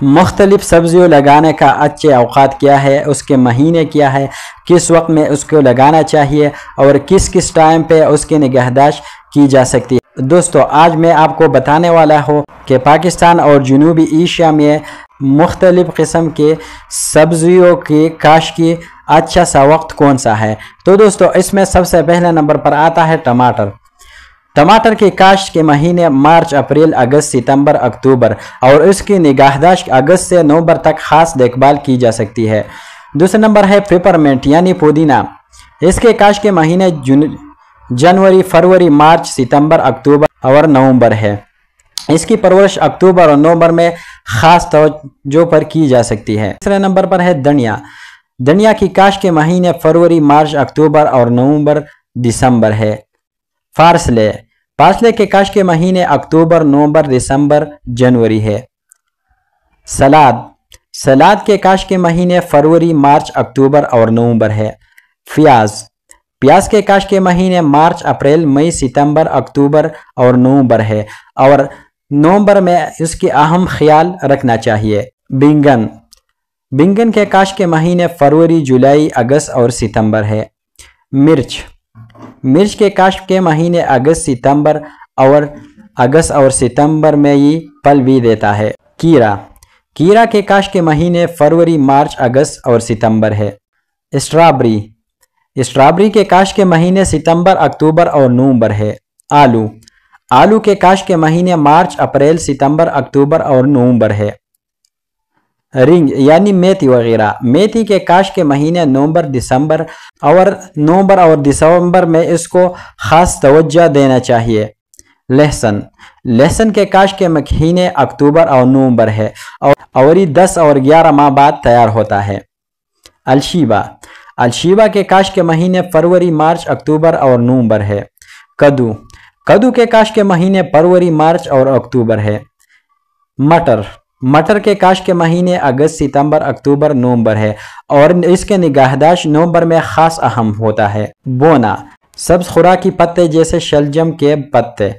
مختلف سبزیوں لگانے کا اچھے اوقات کیا ہے، اس کے مہینے کیا ہے، کس وقت میں اس کو لگانا چاہیے اور کس ٹائم پہ اس کی نگہداشت کی جا سکتی ہے۔ دوستو آج میں آپ کو بتانے والا ہوں کہ پاکستان اور جنوبی ایشیا میں مختلف قسم کے سبزیوں کی کاشت کی اچھا سا وقت کون سا ہے۔ تو دوستو اس میں سب سے پہلے نمبر پر آتا ہے ٹماٹر۔ ٹماٹر کی کاشت کے مہینے مارچ، اپریل، اگست، ستمبر، اکتوبر اور اس کی نگہداشت اگست سے نومبر تک خاص دیکھ بھال کی جا سکتی ہے۔ دوسرا نمبر ہے پیپرمنٹ یعنی پودینہ۔ اس کے کاشت کے مہینے جنوری، فروری، مارچ، ستمبر، اکتوبر اور نومبر ہے۔ اس کی پرورش اکتوبر اور نومبر میں خاص توجہ پر کی جا سکتی ہے۔ تیسرے نمبر پر ہے دھنیا۔ دھنیا کی کاشت کے مہینے فروری، مارچ، اکتوبر اور نومبر، دسمبر ہے۔ فاصلے کے کاشت کے مہینے اکتوبر، نومبر، دسمبر، جنوری ہے۔ سلاد کے کاشت کے مہینے فروری، مارچ، اکتوبر اور نومبر ہے۔ پیاز کے کاشت کے مہینے مارچ، اپریل، مئی، ستمبر، اکتوبر اور نومبر ہے اور نومبر میں اس کی اہم خیال رکھنا چاہیے۔ بینگن کے کاشت کے مہینے فروری، جولائی، اگست اور ستمبر ہے۔ مرچ کے کاشت کے مہینے اگست اور ستمبر میں یہ پھل بھی دیتا ہے۔ کیرا کے کاشت کے مہینے فروری، مارچ، اگست اور ستمبر ہے۔ اسٹرابری کے کاشت کے مہینے ستمبر، اکتوبر اور نومبر ہے۔ آلو کے کاشت کے مہینے مارچ، اپریل، ستمبر، اکتوبر اور نومبر ہے۔ رنگ یعنی میتھی وغیرہ۔ میتھی کے کاشت کے مہینے نومبر اور دسمبر میں اس کو خاص توجہ دینا چاہیے۔ لہسن کے کاشت کے مہینے اکتوبر اور نومبر ہے اور یہ 10 اور 11 ماہ بعد تیار ہوتا ہے۔ الشیبہ کے کاشت کے مہینے فروری، مارچ، اکتوبر اور نومبر ہے۔ کدو کے کاشت کے مہینے فروری، مارچ اور اکتوبر ہے۔ مٹر کے کاشت کے مہینے اگست، ستمبر، اکتوبر، نومبر ہے اور اس کے نگہداشت نومبر میں خاص اہم ہوتا ہے۔ بونا سبز خوراکی پتے جیسے شلجم کے پتے،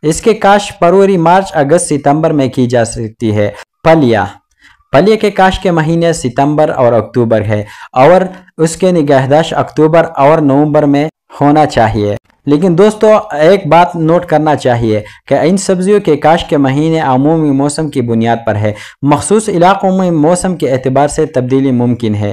اس کے کاشت فروری، مارچ، اگست، ستمبر میں کی جا سکتی ہے۔ پھلیے کے کاشت کے مہینے ستمبر اور اکتوبر ہے اور اس کے نگہداشت اکتوبر اور نومبر میں ہونا چاہیے۔ لیکن دوستو ایک بات نوٹ کرنا چاہیے کہ ان سبزیوں کے کاشت کے مہینے عمومی موسم کی بنیاد پر ہے۔ مخصوص علاقوں میں موسم کے اعتبار سے تبدیلی ممکن ہے۔